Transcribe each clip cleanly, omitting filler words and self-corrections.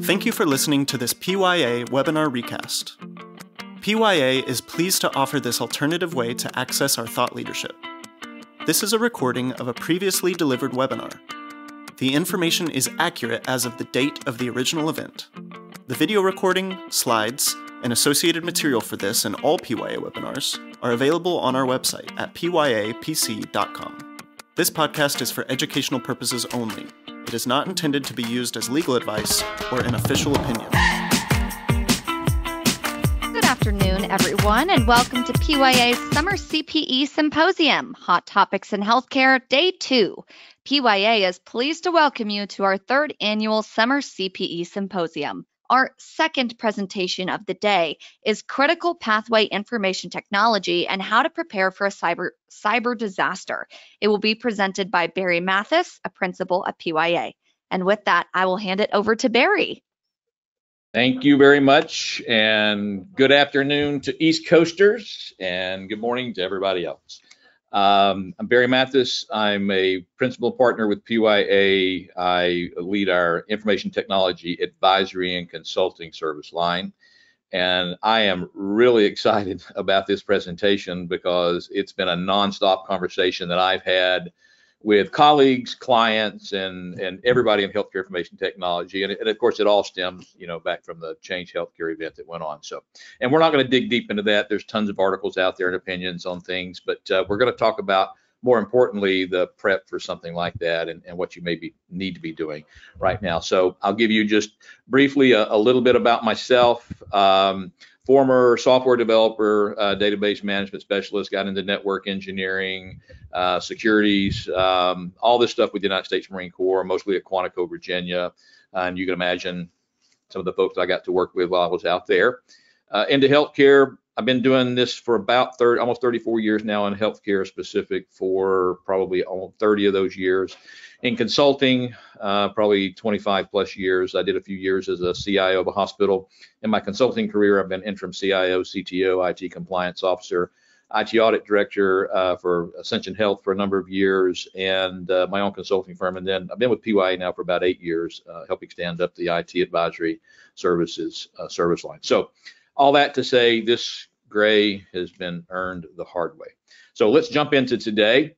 Thank you for listening to this PYA webinar recast. PYA is pleased to offer this alternative way to access our thought leadership. This is a recording of a previously delivered webinar. The information is accurate as of the date of the original event. The video recording, slides, and associated material for this and all PYA webinars are available on our website at pyapc.com. This podcast is for educational purposes only. It is not intended to be used as legal advice or an official opinion. Good afternoon, everyone, and welcome to PYA's Summer CPE Symposium, Hot Topics in Healthcare, Day 2. PYA is pleased to welcome you to our third annual Summer CPE Symposium. Our second presentation of the day is Critical Pathway Information Technology and How to Prepare for a Cyber Disaster. It will be presented by Barry Mathis, a principal at PYA. And with that, I will hand it over to Barry. Thank you very much, and good afternoon to East Coasters, and good morning to everybody else. I'm Barry Mathis. I'm a principal partner with PYA. I lead our information technology advisory and consulting service line. And I am really excited about this presentation because it's been a nonstop conversation that I've had with colleagues, clients, and everybody in healthcare information technology. And of course, it all stems, back from the Change Healthcare event that went on. So, and we're not going to dig deep into that. There's tons of articles out there and opinions on things, but we're going to talk about, more importantly, the prep for something like that and what you need to be doing right now. So I'll give you just briefly a little bit about myself. Former software developer, database management specialist, got into network engineering, securities, all this stuff with the United States Marine Corps, mostly at Quantico, Virginia. And you can imagine some of the folks I got to work with while I was out there. Into healthcare, I've been doing this for about almost 34 years now in healthcare specific, for probably almost 30 of those years. In consulting, probably 25 plus years. I did a few years as a CIO of a hospital. In my consulting career, I've been interim CIO, CTO, IT compliance officer, IT audit director for Ascension Health for a number of years, and my own consulting firm. And then I've been with PYA now for about 8 years, helping stand up the IT advisory services service line. So all that to say, this gray has been earned the hard way. So let's jump into today.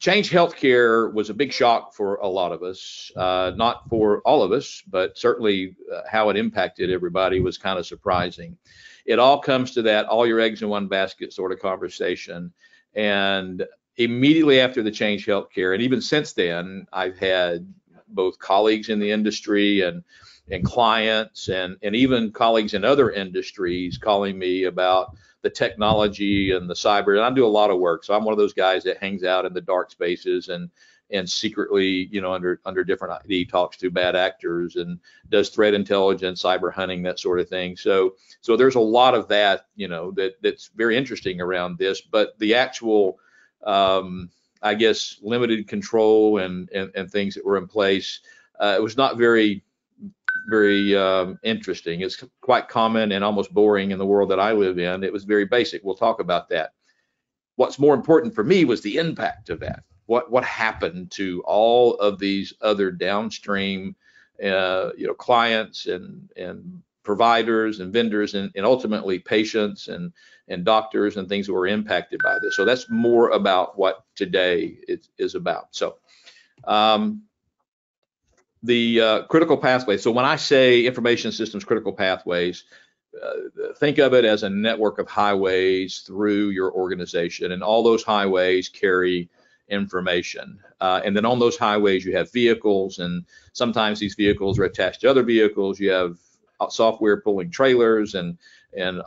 Change Healthcare was a big shock for a lot of us, not for all of us, but certainly how it impacted everybody was kind of surprising. It all comes to that all your eggs in one basket sort of conversation. And immediately after the Change Healthcare, and even since then, I've had both colleagues in the industry and clients and even colleagues in other industries calling me about the technology and the cyber. And I do a lot of work, so I'm one of those guys that hangs out in the dark spaces and secretly, under different ID talks to bad actors and does threat intelligence, cyber hunting, that sort of thing. So there's a lot of that, that's very interesting around this. But the actual, I guess, limited control and things that were in place, it was not very interesting. It's quite common and almost boring in the world that I live in. It was very basic. We'll talk about that. What's more important for me was the impact of that. What happened to all of these other downstream, clients and providers and vendors and ultimately patients and doctors and things that were impacted by this. So that's more about what today is about. So, the critical pathways. So when I say information systems critical pathways, think of it as a network of highways through your organization, and all those highways carry information. And then on those highways, you have vehicles, and sometimes these vehicles are attached to other vehicles. You have software pulling trailers and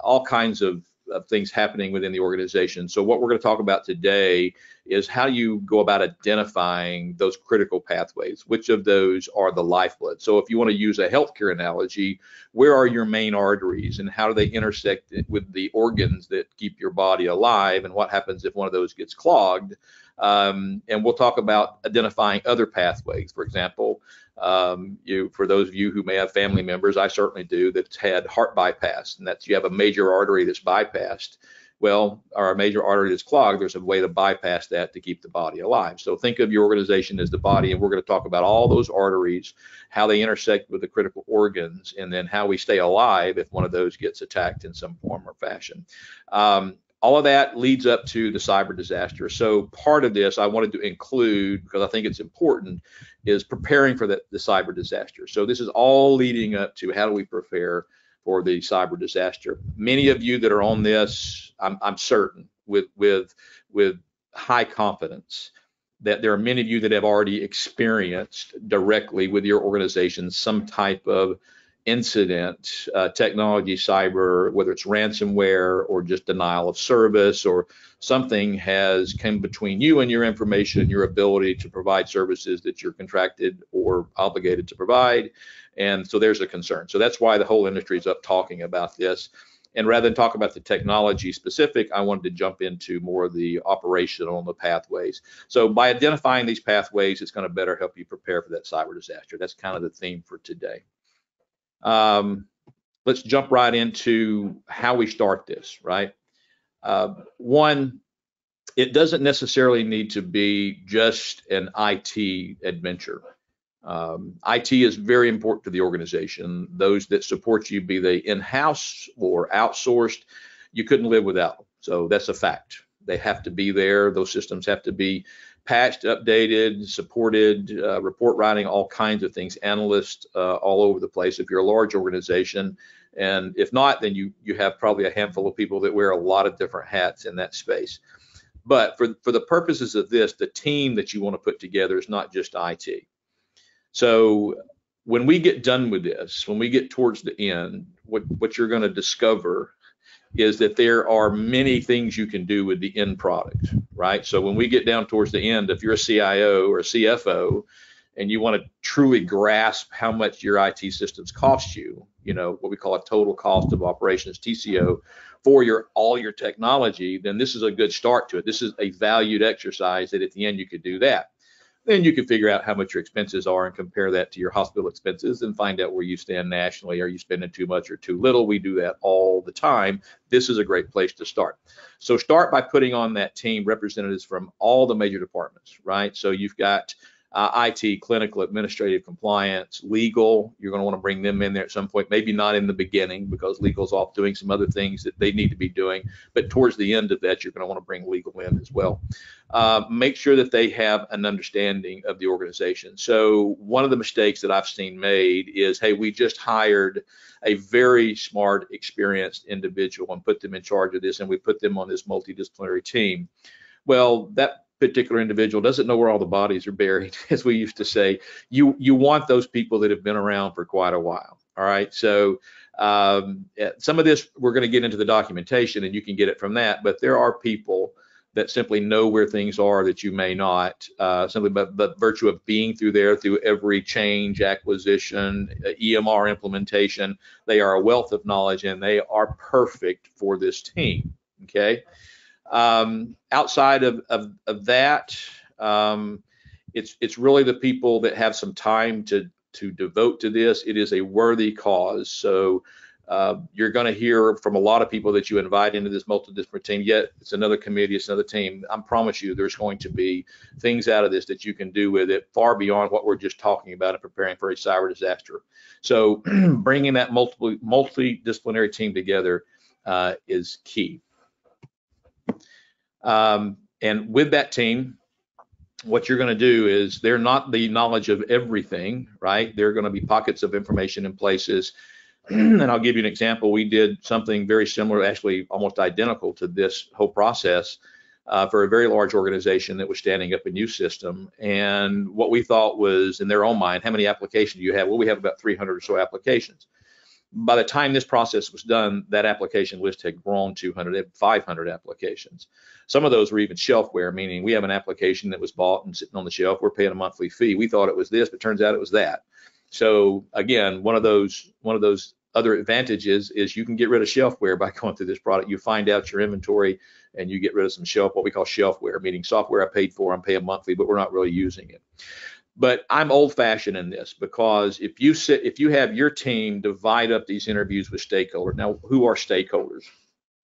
all kinds of things happening within the organization. So what we're going to talk about today is how you go about identifying those critical pathways. Which of those are the lifeblood? So if you want to use a healthcare analogy, where are your main arteries and how do they intersect with the organs that keep your body alive, and what happens if one of those gets clogged? And we'll talk about identifying other pathways. For example, for those of you who may have family members, I certainly do, that's had heart bypass, and that's you have a major artery that's bypassed. Well, our major artery is clogged. There's a way to bypass that to keep the body alive. So think of your organization as the body, and we're going to talk about all those arteries, how they intersect with the critical organs, and then how we stay alive if one of those gets attacked in some form or fashion. All of that leads up to the cyber disaster. So part of this I wanted to include, because I think it's important, is preparing for the cyber disaster. So this is all leading up to how do we prepare for the cyber disaster. Many of you that are on this, I'm certain with high confidence that there are many of you that have already experienced directly with your organization some type of incident, technology, cyber, whether it's ransomware or just denial of service, or something has come between you and your information and your ability to provide services that you're contracted or obligated to provide. And so there's a concern. So that's why the whole industry is up talking about this. And rather than talk about the technology specific, I wanted to jump into more of the operational and the pathways. So by identifying these pathways, it's going to better help you prepare for that cyber disaster. That's kind of the theme for today. Let's jump right into how we start this, right? One, it doesn't necessarily need to be just an IT adventure. IT is very important to the organization. Those that support you, be they in-house or outsourced, you couldn't live without them. So that's a fact. They have to be there. Those systems have to be patched, updated, supported, report writing, all kinds of things, analysts all over the place if you're a large organization. And if not, then you have probably a handful of people that wear a lot of different hats in that space. But for the purposes of this, the team that you want to put together is not just IT. So when we get done with this, when we get towards the end, what you're going to discover is that there are many things you can do with the end product, right? So when we get down towards the end, if you're a CIO or a CFO and you want to truly grasp how much your IT systems cost you, what we call a total cost of operations, TCO, for all your technology, then this is a good start to it. This is a valued exercise that at the end you could do that. Then you can figure out how much your expenses are and compare that to your hospital expenses and find out where you stand nationally. Are you spending too much or too little? We do that all the time. This is a great place to start. So start by putting on that team representatives from all the major departments, right? So you've got IT, clinical, administrative, compliance, legal. You're going to want to bring them in there at some point, maybe not in the beginning because legal's off doing some other things that they need to be doing, but towards the end of that, you're going to want to bring legal in as well. Make sure that they have an understanding of the organization. So one of the mistakes that I've seen made is, hey, we just hired a very smart, experienced individual and put them in charge of this, and we put them on this multidisciplinary team. Well, that particular individual doesn't know where all the bodies are buried, as we used to say. You want those people that have been around for quite a while. All right. So some of this we're going to get into the documentation, and you can get it from that. But there are people that simply know where things are that you may not, simply by virtue of being through there, through every change, acquisition, EMR implementation. They are a wealth of knowledge, and they are perfect for this team. Okay. Outside of that, it's really the people that have some time to devote to this. It is a worthy cause. So you're going to hear from a lot of people that you invite into this multidisciplinary team. Yet it's another committee, it's another team. I promise you, there's going to be things out of this that you can do with it far beyond what we're just talking about and preparing for a cyber disaster. So bringing that multidisciplinary team together is key. And with that team, what you're going to do is they're not the knowledge of everything, right? There are going to be pockets of information in places. And I'll give you an example. We did something very similar, actually almost identical to this whole process for a very large organization that was standing up a new system. And what we thought was, in their own mind, how many applications do you have? Well, we have about 300 or so applications. By the time this process was done, that application list had grown to 500 applications. Some of those were even shelfware, meaning we have an application that was bought and sitting on the shelf. We're paying a monthly fee. We thought it was this, but turns out it was that. So again, one of those other advantages is you can get rid of shelfware by going through this product. You find out your inventory and you get rid of some what we call shelfware, meaning software I paid for, I'm paying monthly, but we're not really using it. But I'm old-fashioned in this because if you have your team divide up these interviews with stakeholders. Now, who are stakeholders?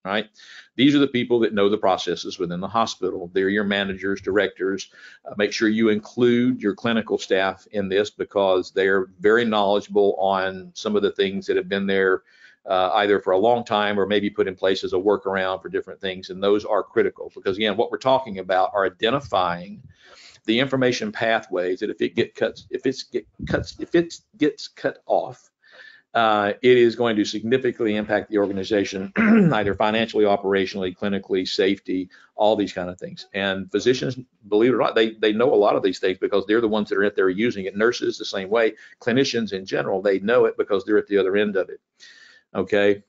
right? These are the people that know the processes within the hospital. They're your managers, directors. Make sure you include your clinical staff in this because they're very knowledgeable on some of the things that have been there either for a long time or maybe put in place as a workaround for different things. And those are critical because, again, what we're talking about are identifying the information pathways that if it gets cut off, it is going to significantly impact the organization, either financially, operationally, clinically, safety, all these kind of things. And physicians, believe it or not, they know a lot of these things because they're the ones that are out there using it. Nurses, the same way. Clinicians in general, they know it because they're at the other end of it. Okay.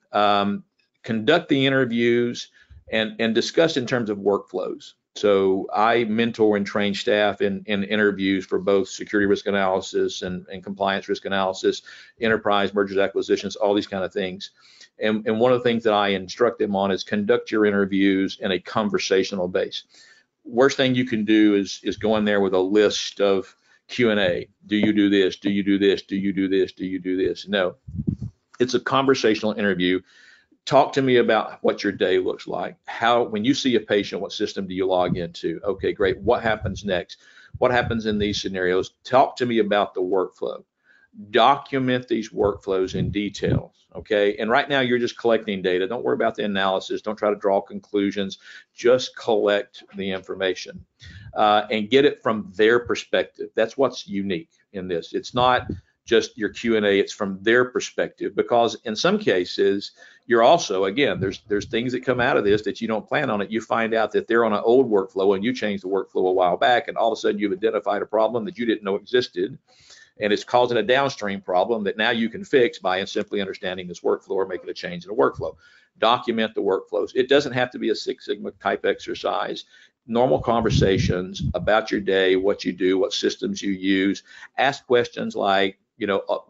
Conduct the interviews and discuss in terms of workflows. So I mentor and train staff in interviews for both security risk analysis and compliance risk analysis, enterprise mergers, acquisitions, all these kind of things. And one of the things that I instruct them on is conduct your interviews in a conversational base. Worst thing you can do is go in there with a list of Q&A. Do you do this? Do you do this? Do you do this? Do you do this? No, it's a conversational interview. Talk to me about what your day looks like. How, when you see a patient, what system do you log into? Okay, great. What happens next? What happens in these scenarios? Talk to me about the workflow. Document these workflows in detail. Okay, and right now you're just collecting data. Don't worry about the analysis. Don't try to draw conclusions. Just collect the information and get it from their perspective. That's what's unique in this. It's not just your Q&A, it's from their perspective, because in some cases, you're also, again, there's things that come out of this that you don't plan on it. You find out that they're on an old workflow and you changed the workflow a while back, and all of a sudden you've identified a problem that you didn't know existed, and it's causing a downstream problem that now you can fix by simply understanding this workflow or making a change in the workflow. Document the workflows. It doesn't have to be a Six Sigma type exercise. Normal conversations about your day, what you do, what systems you use. Ask questions like,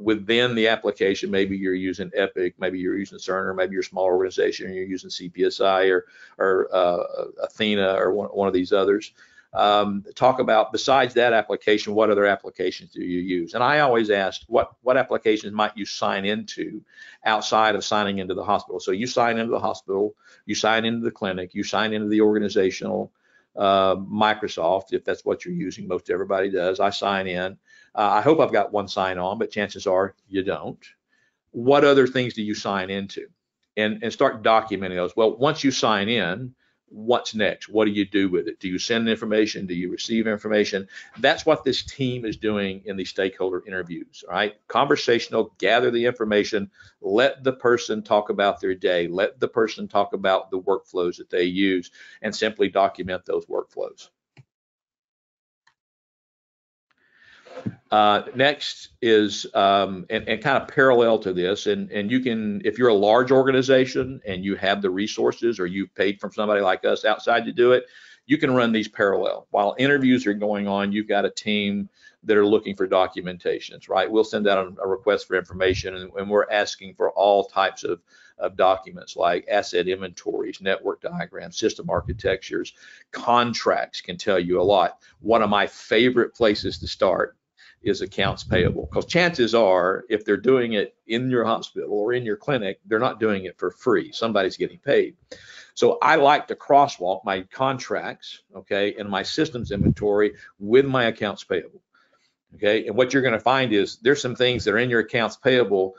within the application, maybe you're using Epic, maybe you're using Cerner, maybe you're a small organization and you're using CPSI or Athena or one of these others. Talk about, besides that application, what other applications do you use? And I always ask, what applications might you sign into outside of signing into the hospital? So you sign into the hospital, you sign into the clinic, you sign into the organizational Microsoft, if that's what you're using. Most everybody does. I sign in. I hope I've got one sign on, but chances are you don't. What other things do you sign into? And start documenting those. Well, once you sign in, what's next? What do you do with it? Do you send information? Do you receive information? That's what this team is doing in these stakeholder interviews, right? Conversational, gather the information, let the person talk about their day, let the person talk about the workflows that they use, and simply document those workflows. Next is, and kind of parallel to this, and you can, if you're a large organization and you have the resources or you've paid from somebody like us outside to do it, you can run these parallel. While interviews are going on, you've got a team that are looking for documentations, right? We'll send out a request for information, and we're asking for all types of documents like asset inventories, network diagrams, system architectures, contracts can tell you a lot. One of my favorite places to start is accounts payable, because chances are, if they're doing it in your hospital or in your clinic, they're not doing it for free. Somebody's getting paid. So I like to crosswalk my contracts, okay, and my systems inventory with my accounts payable, okay. And what you're going to find is there's some things that are in your accounts payable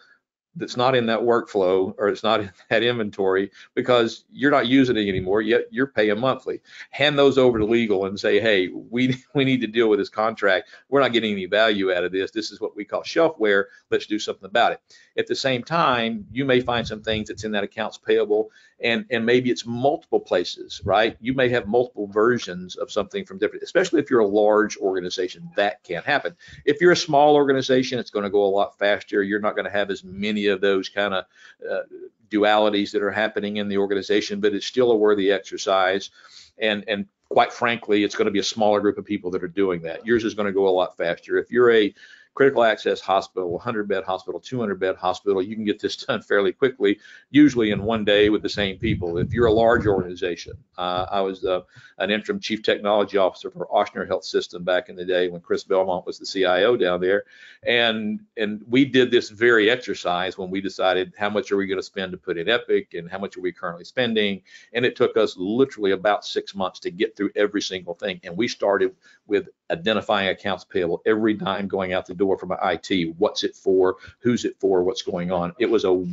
that's not in that workflow, or it's not in that inventory because you're not using it anymore, yet you're paying monthly. Hand those over to legal and say, hey, we need to deal with this contract. We're not getting any value out of this. This is what we call shelfware. Let's do something about it. At the same time, you may find some things that's in that accounts payable, and maybe it's multiple places, right? You may have multiple versions of something from different, especially if you're a large organization, that can happen. If you're a small organization, it's going to go a lot faster. You're not going to have as many of those kind of dualities that are happening in the organization, but it's still a worthy exercise. And quite frankly, it's going to be a smaller group of people that are doing that. Yours is going to go a lot faster. If you're a critical access hospital, 100-bed hospital, 200-bed hospital, you can get this done fairly quickly, usually in one day with the same people. If you're a large organization, I was an interim chief technology officer for Ochsner Health System back in the day when Chris Belmont was the CIO down there, and we did this very exercise when we decided how much are we going to spend to put in Epic and how much are we currently spending, and it took us literally about 6 months to get through every single thing. And we started with identifying accounts payable, every dime going out the door from IT. What's it for? Who's it for? What's going on? It was a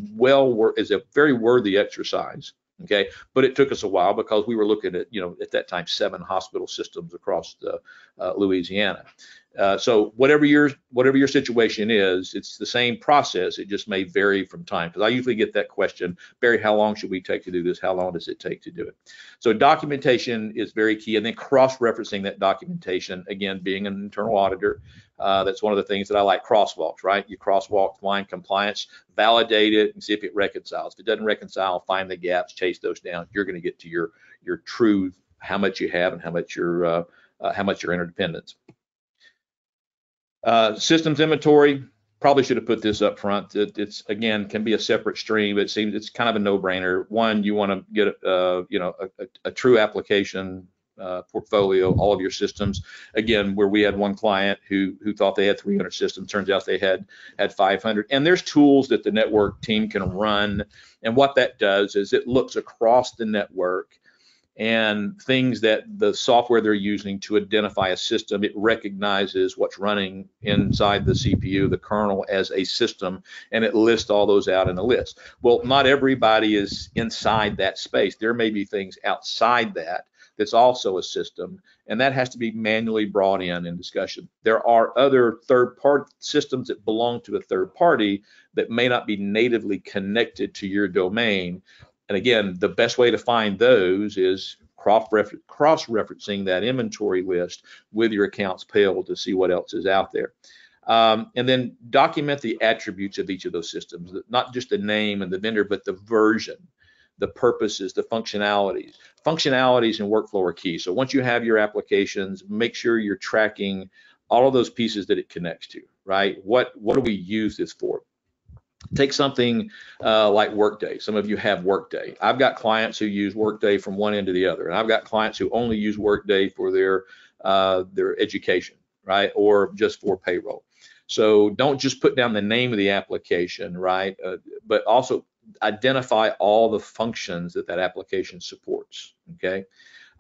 very worthy exercise. Okay, but it took us a while because we were looking at, at that time, 7 hospital systems across Louisiana. So whatever your situation is, it's the same process. It just may vary from time, because I usually get that question, Barry, how long should we take to do this? How long does it take to do it? So documentation is very key, and then cross-referencing that documentation. Again, being an internal auditor, that's one of the things that I like. Crosswalks, right? You crosswalk line compliance, validate it, and see if it reconciles. If it doesn't reconcile, find the gaps, chase those down. You're going to get to your true how much you have and how much your interdependence. Systems inventory, probably should have put this up front. It's again, can be a separate stream. It seems it's kind of a no-brainer. One, you want to get a true application portfolio, all of your systems. Again, where we had one client who thought they had 300 systems, turns out they had 500. And there's tools that the network team can run, and what that does is it looks across the network and things that the software they're using to identify a system, it recognizes what's running inside the CPU, the kernel, as a system, and it lists all those out in a list. Well, not everybody is inside that space. There may be things outside that's also a system, and that has to be manually brought in discussion. There are other third-party systems that belong to a third party that may not be natively connected to your domain. And again, the best way to find those is cross-referencing that inventory list with your accounts payable to see what else is out there. And then document the attributes of each of those systems, not just the name and the vendor, but the version, the purposes, the functionalities. Functionalities and workflow are key. So once you have your applications, make sure you're tracking all of those pieces that it connects to, right? What do we use this for? Take something like Workday. Some of you have Workday. I've got clients who use Workday from one end to the other, and I've got clients who only use Workday for their education, right, or just for payroll. So don't just put down the name of the application, right, but also identify all the functions that application supports. Okay.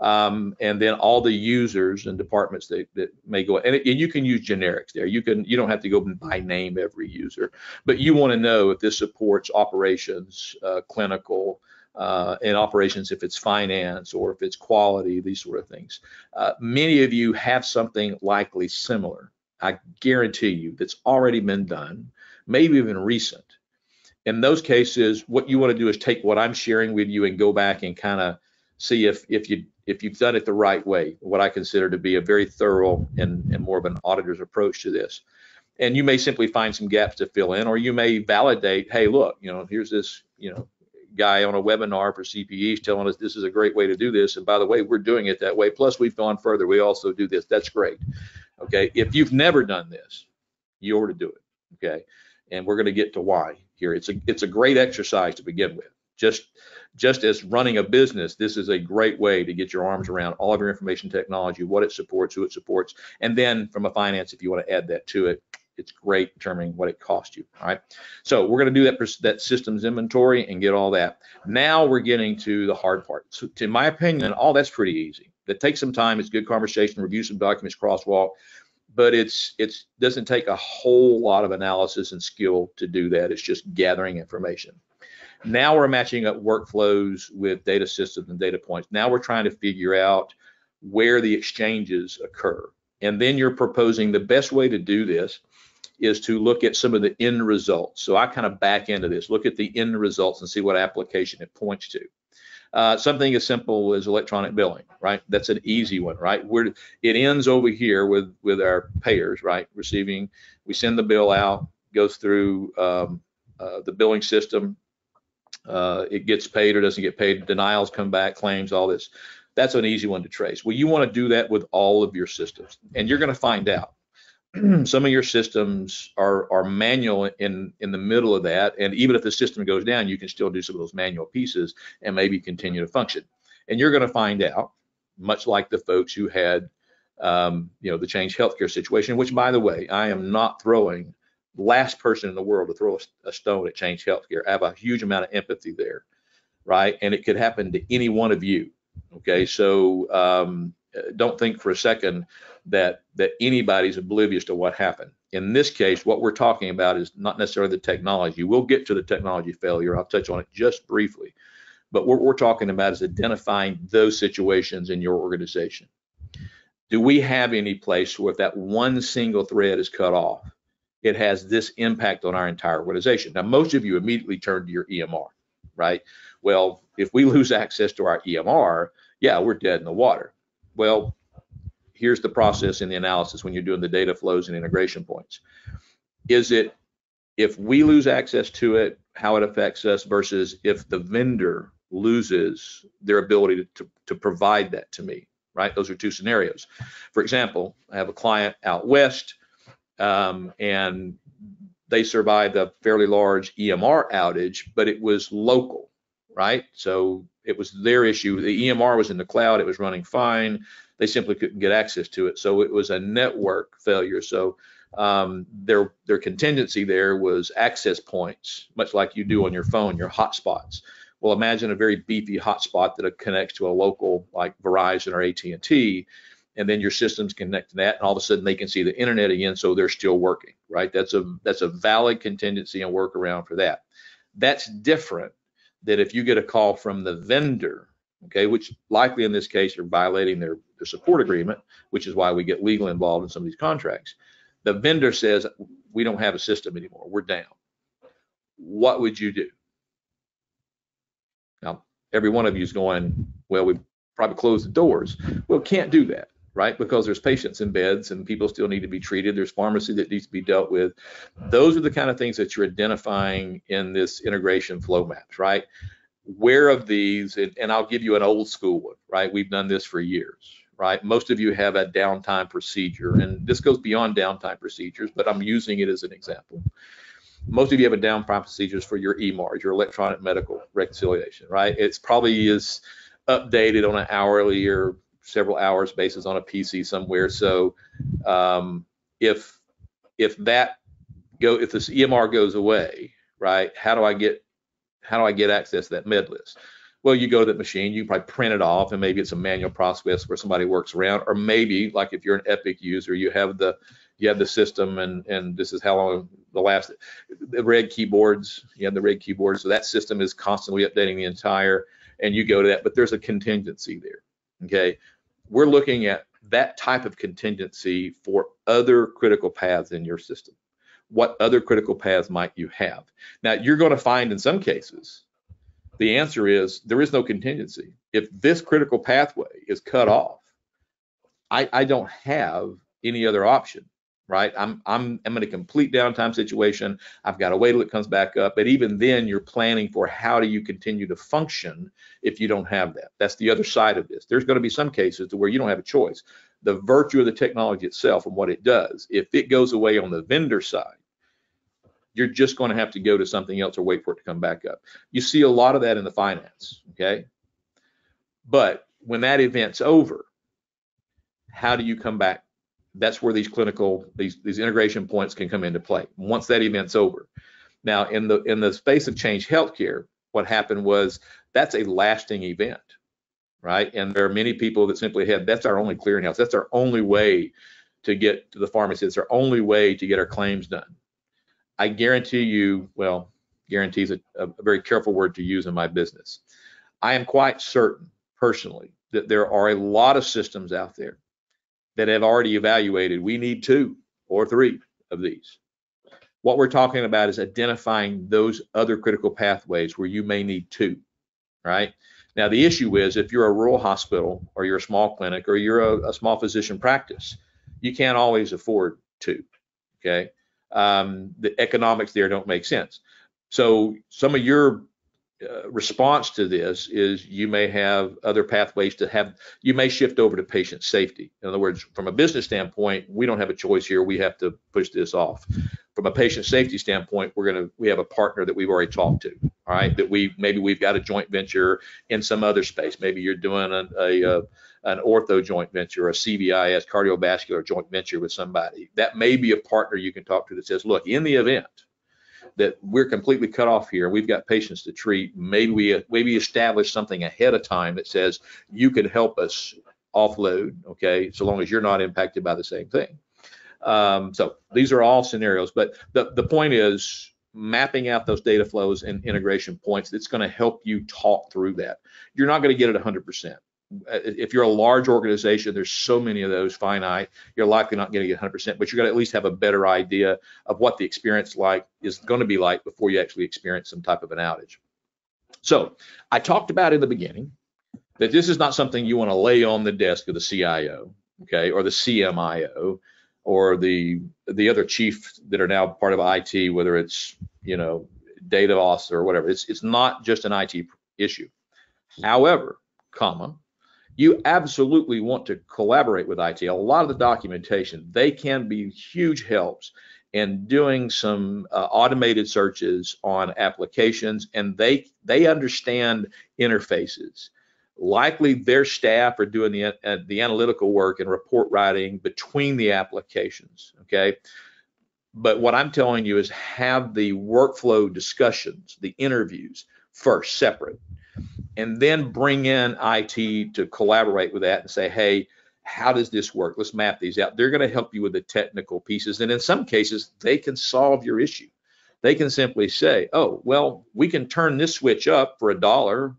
And then all the users and departments that may go, and you can use generics there. You don't have to go by name every user, but you want to know if this supports operations, clinical, and operations, if it's finance or if it's quality, these sort of things. Many of you have something likely similar, I guarantee you, that's already been done, maybe even recent. In those cases, what you want to do is take what I'm sharing with you and go back and kind of see if you've done it the right way, what I consider to be a very thorough and more of an auditor's approach to this. And you may simply find some gaps to fill in, or you may validate, hey, look, here's this, guy on a webinar for CPEs telling us this is a great way to do this. And by the way, we're doing it that way. Plus, we've gone further. We also do this. That's great. Okay. If you've never done this, you ought to do it. Okay. And we're going to get to why here. It's a great exercise to begin with. Just as running a business, this is a great way to get your arms around all of your information technology, what it supports, who it supports. And then from a finance, if you want to add that to it, it's great determining what it costs you. All right. So we're going to do that systems inventory and get all that. Now we're getting to the hard part. So in my opinion, all that's pretty easy. That takes some time. It's good conversation, review some documents, crosswalk, but it doesn't take a whole lot of analysis and skill to do that. It's just gathering information. Now we're matching up workflows with data systems and data points. Now we're trying to figure out where the exchanges occur. And then you're proposing the best way to do this is to look at some of the end results. So I kind of back into this, look at the end results and see what application it points to. Something as simple as electronic billing, right? That's an easy one, right? It ends over here with our payers, right? We send the bill out, goes through the billing system. It gets paid or doesn't get paid, denials come back, claims, all this. That's an easy one to trace. Well, you want to do that with all of your systems, and you're going to find out some of your systems are manual in the middle of that, and even if the system goes down, you can still do some of those manual pieces and maybe continue to function. And you're going to find out, much like the folks who had the Change Healthcare situation, which, by the way, I am not throwing the last person in the world to throw a stone at Change Healthcare. I have a huge amount of empathy there, right? And it could happen to any one of you. Okay, so don't think for a second that anybody's oblivious to what happened. In this case, what we're talking about is not necessarily the technology. We'll get to the technology failure. I'll touch on it just briefly. But what we're talking about is identifying those situations in your organization. Do we have any place where if that one single thread is cut off, it has this impact on our entire organization? Now, most of you immediately turn to your EMR, right? Well, if we lose access to our EMR, yeah, we're dead in the water. Well, here's the process in the analysis when you're doing the data flows and integration points. Is it if we lose access to it, how it affects us versus if the vendor loses their ability to provide that to me, right? Those are two scenarios. For example, I have a client out west, and they survived a fairly large EMR outage, but it was local, right? So it was their issue. The EMR was in the cloud. It was running fine. They simply couldn't get access to it. So it was a network failure. So their contingency there was access points, much like you do on your phone, your hotspots. Well, imagine a very beefy hotspot that connects to a local like Verizon or AT&T, and then your systems connect to that, and all of a sudden they can see the internet again, so they're still working, right? That's a valid contingency and workaround for that. That's different than if you get a call from the vendor, okay, which likely in this case are violating their support agreement, which is why we get legal involved in some of these contracts. The vendor says, we don't have a system anymore, we're down. What would you do? Now, every one of you is going, well, we probably close the doors. Well, can't do that, right? Because there's patients in beds and people still need to be treated. There's pharmacy that needs to be dealt with. Those are the kind of things that you're identifying in this integration flow maps, right? Where of these, and I'll give you an old school one, right? We've done this for years, right? Most of you have a downtime procedure, and this goes beyond downtime procedures, but I'm using it as an example. Most of you have a downtime procedures for your EMARs, your electronic medical reconciliation, right? It's probably is updated on an hourly or several hours basis on a PC somewhere. So if this EMR goes away, right? How do I get access to that med list? Well, you go to that machine, you probably print it off, and maybe it's a manual process where somebody works around, or maybe like if you're an Epic user, you have the system, and this is how long the red keyboards, you have the red keyboards, so that system is constantly updating the entire, and you go to that, but there's a contingency there, okay? We're looking at that type of contingency for other critical paths in your system. What other critical paths might you have? Now, you're going to find in some cases, the answer is there is no contingency. If this critical pathway is cut off, I don't have any other option, right? I'm in a complete downtime situation. I've got to wait till it comes back up. But even then, you're planning for how do you continue to function if you don't have that. That's the other side of this. There's going to be some cases where you don't have a choice. The virtue of the technology itself and what it does, if it goes away on the vendor side, you're just going to have to go to something else or wait for it to come back up. You see a lot of that in the finance, okay? But when that event's over, how do you come back? That's where these integration points can come into play once that event's over. Now, in the space of Change Healthcare, what happened was that's a lasting event, right? And there are many people that simply have, that's our only clearinghouse. That's our only way to get to the pharmacy. It's our only way to get our claims done. I guarantee you, well, guarantee is a very careful word to use in my business. I am quite certain personally that there are a lot of systems out there that have already evaluated, we need 2 or 3 of these. What we're talking about is identifying those other critical pathways where you may need 2, right? Now, the issue is if you're a rural hospital or you're a small clinic or you're a small physician practice, you can't always afford 2, okay? The economics there don't make sense. So some of your response to this is you may have other pathways you may shift over to patient safety. In other words, from a business standpoint, we don't have a choice here. We have to push this off. From a patient safety standpoint, we have a partner that we've already talked to, all right, that maybe we've got a joint venture in some other space. Maybe you're doing an ortho joint venture, a CVIS, cardiovascular joint venture with somebody. That may be a partner you can talk to that says, look, in the event that we're completely cut off here, we've got patients to treat, maybe we establish something ahead of time that says you could help us offload, okay, so long as you're not impacted by the same thing. So these are all scenarios, but the point is mapping out those data flows and integration points. That's going to help you talk through that. You're not going to get it 100%. If you're a large organization, there's so many of those finite, you're likely not going to get 100%, but you're going to at least have a better idea of what the experience is going to be like before you actually experience some type of an outage. So I talked about in the beginning that this is not something you want to lay on the desk of the CIO, okay, or the CMIO, or the other chief that are now part of IT, whether it's, data officer or whatever. It's not just an IT issue. However, you absolutely want to collaborate with IT. A lot of the documentation, they can be huge helps in doing some automated searches on applications, and they understand interfaces. Likely their staff are doing the analytical work and report writing between the applications, okay? But what I'm telling you is have the workflow discussions, the interviews first, separate, and then bring in IT to collaborate with that and say, hey, how does this work? Let's map these out. They're going to help you with the technical pieces. And in some cases, they can solve your issue. They can simply say, oh, well, we can turn this switch up for $1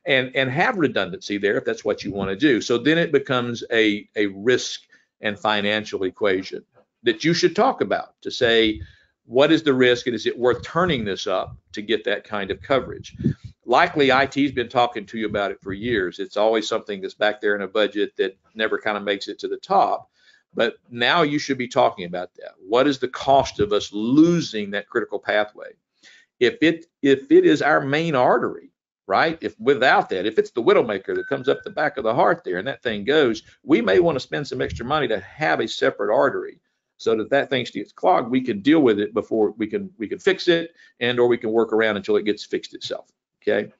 and have redundancy there if that's what you want to do. So then it becomes a risk and financial equation that you should talk about to say, what is the risk and is it worth turning this up to get that kind of coverage? Likely IT's been talking to you about it for years. It's always something that's back there in a budget that never kind of makes it to the top. But now you should be talking about that. What is the cost of us losing that critical pathway? If it is our main artery, right? If without that, if it's the widowmaker that comes up the back of the heart there and that thing goes, we may want to spend some extra money to have a separate artery so that thing gets clogged. We can deal with it before we can fix it, and or we can work around until it gets fixed itself. Okay.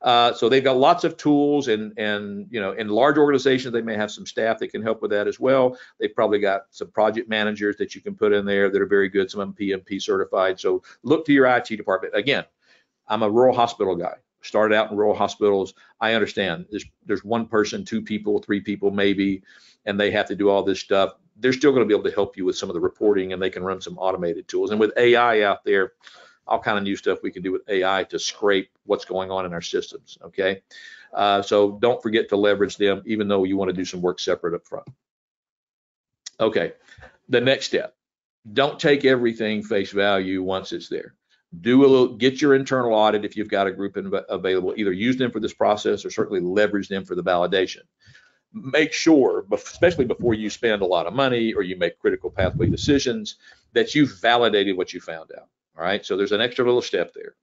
So they've got lots of tools, and in large organizations, they may have some staff that can help with that as well. They've probably got some project managers that you can put in there that are very good, some of them PMP certified. So look to your IT department. Again, I'm a rural hospital guy. Started out in rural hospitals. I understand there's one person, two people, three people maybe, and they have to do all this stuff. They're still going to be able to help you with some of the reporting, and they can run some automated tools. And with AI out there, all kind of new stuff we can do with AI to scrape what's going on in our systems, okay? So don't forget to leverage them, even though you want to do some work separate up front. Okay, the next step, don't take everything face value once it's there. Get your internal audit if you've got a group available, either use them for this process or certainly leverage them for the validation. Make sure, especially before you spend a lot of money or you make critical pathway decisions, that you've validated what you found out. All right, so there's an extra little step there,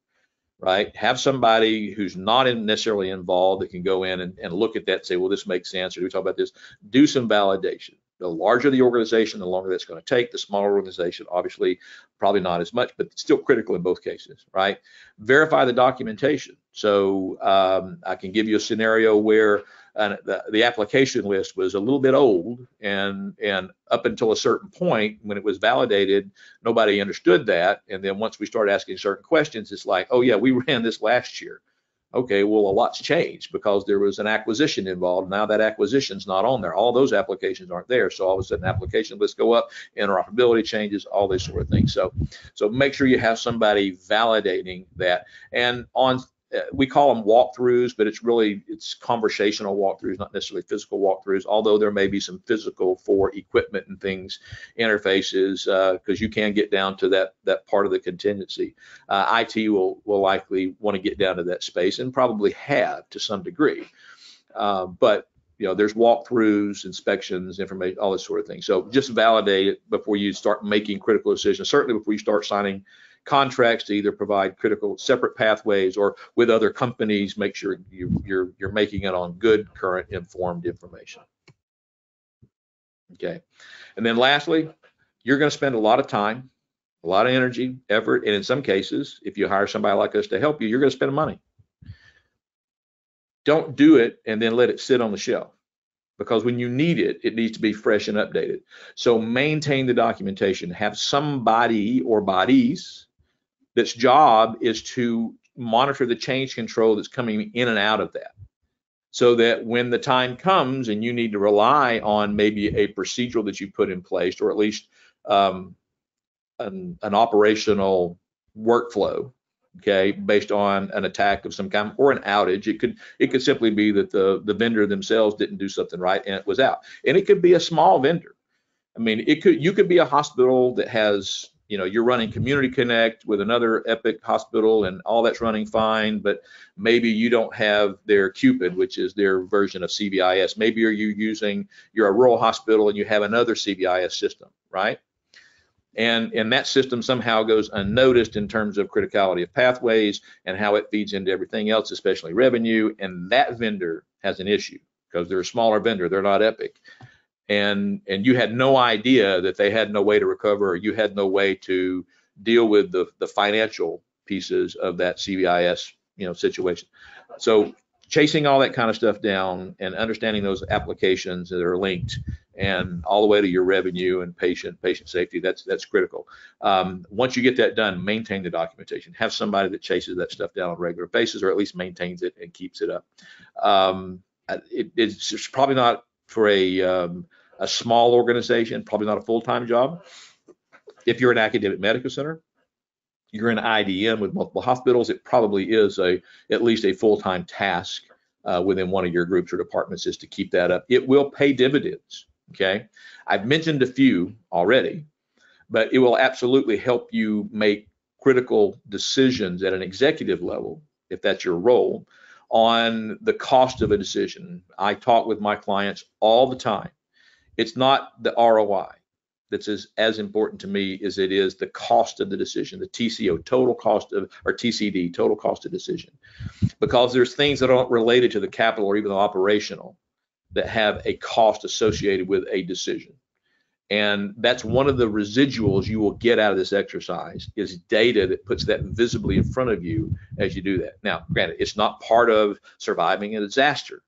right? Have somebody who's not necessarily involved that can go in and look at that and say, well, this makes sense, or do we talk about this? Do some validation. The larger the organization, the longer that's going to take. The smaller organization, obviously, probably not as much, but still critical in both cases, right? Verify the documentation. So I can give you a scenario where the application list was a little bit old, and up until a certain point when it was validated, nobody understood that. And then once we started asking certain questions, it's like, oh yeah, we ran this last year. Okay, well, a lot's changed because there was an acquisition involved. Now that acquisition's not on there. All those applications aren't there. So all of a sudden application lists go up, interoperability changes, all these sort of things. So make sure you have somebody validating that. And we call them walkthroughs, but it's conversational walkthroughs, not necessarily physical walkthroughs, although there may be some physical for equipment and things, interfaces, because you can get down to that part of the contingency. IT will likely want to get down to that space and probably have to some degree. But there's walkthroughs, inspections, information, all this sort of thing. So just validate it before you start making critical decisions, certainly before you start signing contracts to either provide critical separate pathways or with other companies, make sure you're making it on good, current, informed information. Okay, and then lastly, you're going to spend a lot of time, a lot of energy, effort, and in some cases, if you hire somebody like us to help you, you're going to spend money. Don't do it and then let it sit on the shelf, because when you need it, it needs to be fresh and updated. So maintain the documentation. Have somebody or bodies that's job is to monitor the change control that's coming in and out of that, so that when the time comes and you need to rely on maybe a procedural that you put in place, or at least an operational workflow, okay, based on an attack of some kind or an outage. It could simply be that the vendor themselves didn't do something right and it was out. And it could be a small vendor. I mean, you could be a hospital that has, you're running Community Connect with another Epic hospital and all that's running fine, but maybe you don't have their Cupid, which is their version of CVIS. Maybe you're a rural hospital and you have another CVIS system, right? And that system somehow goes unnoticed in terms of criticality of pathways and how it feeds into everything else, especially revenue. And that vendor has an issue because they're a smaller vendor. They're not Epic. And you had no idea that they had no way to recover, or you had no way to deal with the financial pieces of that CVIS situation. So chasing all that kind of stuff down and understanding those applications that are linked and all the way to your revenue and patient safety, that's critical. Once you get that done, maintain the documentation. Have somebody that chases that stuff down on a regular basis, or at least maintains it and keeps it up. It's probably not for a small organization, probably not a full-time job. If you're an academic medical center, you're in IDN with multiple hospitals, it probably is at least a full-time task within one of your groups or departments is to keep that up. It will pay dividends, okay? I've mentioned a few already, but it will absolutely help you make critical decisions at an executive level, if that's your role, on the cost of a decision. I talk with my clients all the time. It's not the ROI that's as important to me as it is the cost of the decision, the TCO, total cost of, or TCD, total cost of decision. Because there's things that aren't related to the capital or even the operational that have a cost associated with a decision. And that's one of the residuals you will get out of this exercise, is data that puts that visibly in front of you as you do that. Now, granted, it's not part of surviving a disaster.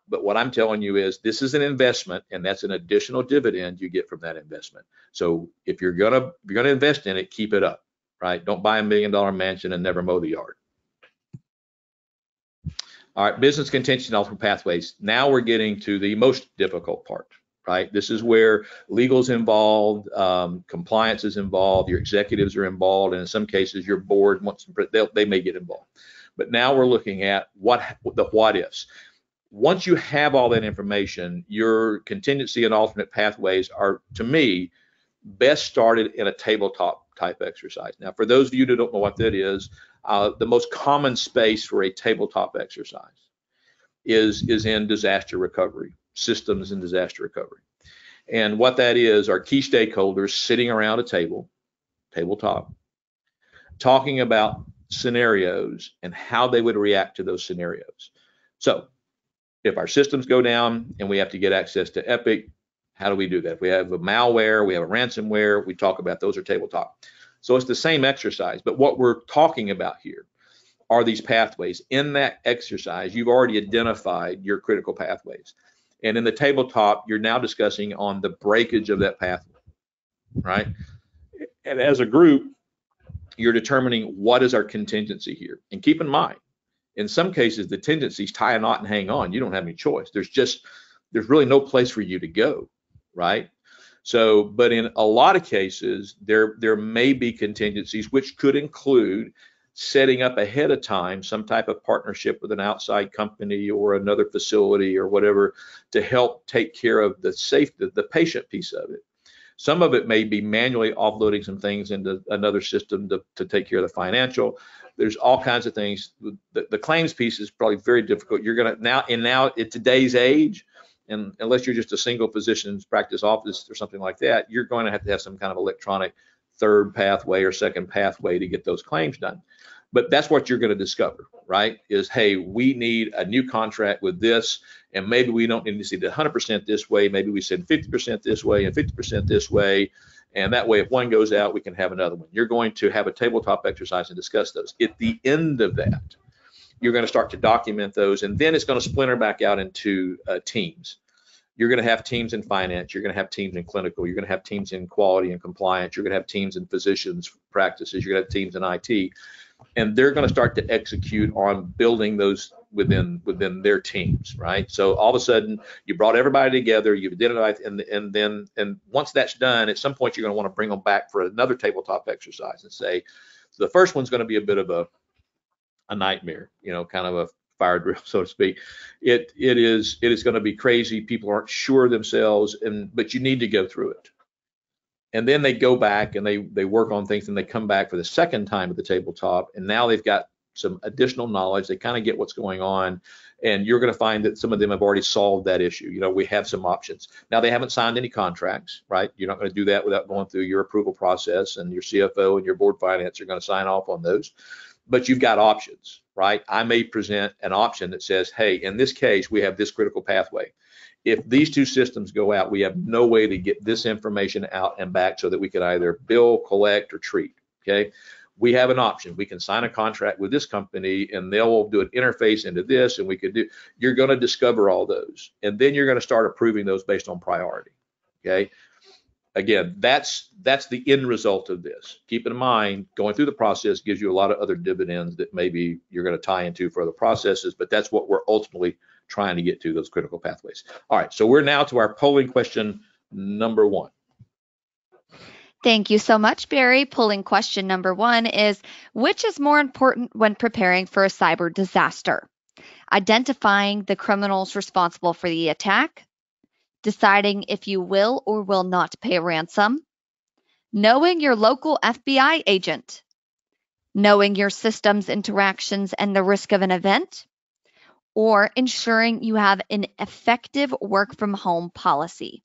But what I'm telling you is this is an investment, and that's an additional dividend you get from that investment. So if you're gonna invest in it, keep it up, right? Don't buy $1 million mansion and never mow the yard. All right, business contingency and alternate pathways. Now we're getting to the most difficult part, right? This is where legal's involved, compliance is involved, your executives are involved, and in some cases your board wants they may get involved. But now we're looking at the what ifs. Once you have all that information, your contingency and alternate pathways are, to me, best started in a tabletop type exercise. Now, for those of you that don't know what that is, the most common space for a tabletop exercise is in disaster recovery, systems and disaster recovery. And what that is are key stakeholders sitting around a tabletop, talking about scenarios and how they would react to those scenarios. So if our systems go down and we have to get access to Epic, how do we do that? If we have a malware, we have a ransomware, we talk about those are tabletop. So it's the same exercise, but what we're talking about here are these pathways. In that exercise, you've already identified your critical pathways. And in the tabletop, you're now discussing on the breakage of that pathway, right? And as a group, you're determining what is our contingency here. And keep in mind, in some cases, the tendencies tie a knot and hang on. You don't have any choice. There's really no place for you to go, right? So, but in a lot of cases, there may be contingencies, which could include setting up ahead of time some type of partnership with an outside company or another facility or whatever to help take care of the safety, the patient piece of it. Some of it may be manually offloading some things into another system to take care of the financial. There's all kinds of things. The claims piece is probably very difficult. You're gonna now in today's age, and unless you're just a single physician's practice office or something like that, you're going to have some kind of electronic third pathway or second pathway to get those claims done. But that's what you're going to discover, right? Is, hey, we need a new contract with this, and maybe we don't need to send it 100% this way. Maybe we send 50% this way and 50% this way. And that way, if one goes out, we can have another one. You're going to have a tabletop exercise and discuss those. At the end of that, you're going to start to document those, and then it's going to splinter back out into teams. You're going to have teams in finance. You're going to have teams in clinical. You're going to have teams in quality and compliance. You're going to have teams in physicians practices. You're going to have teams in IT. And they're going to start to execute on building those within their teams, right? So all of a sudden, you brought everybody together, you've identified, and once that's done, at some point you're going to want to bring them back for another tabletop exercise and say, so the first one's going to be a bit of a nightmare, kind of a fire drill, so to speak. It is going to be crazy. People aren't sure themselves, but you need to go through it. And then they go back and they work on things, and they come back for the second time at the tabletop, and now they've got some additional knowledge. They kind of get what's going on, and you're going to find that some of them have already solved that issue. We have some options. Now, they haven't signed any contracts, right? You're not going to do that without going through your approval process, and your CFO and your board finance are going to sign off on those. But you've got options, right? I may present an option that says, hey, in this case, we have this critical pathway. If these two systems go out, we have no way to get this information out and back so that we can either bill, collect, or treat, okay? We have an option. We can sign a contract with this company, and they'll do an interface into this, and you're going to discover all those. And then you're going to start approving those based on priority, okay? Again, that's the end result of this. Keep in mind, going through the process gives you a lot of other dividends that maybe you're going to tie into for other processes, but that's what we're ultimately trying to get to, those critical pathways. All right, so we're now to our polling question number 1. Thank you so much, Barry. Polling question number 1 is, which is more important when preparing for a cyber disaster? Identifying the criminals responsible for the attack, deciding if you will or will not pay a ransom, knowing your local FBI agent, knowing your system's interactions and the risk of an event, or ensuring you have an effective work from home policy.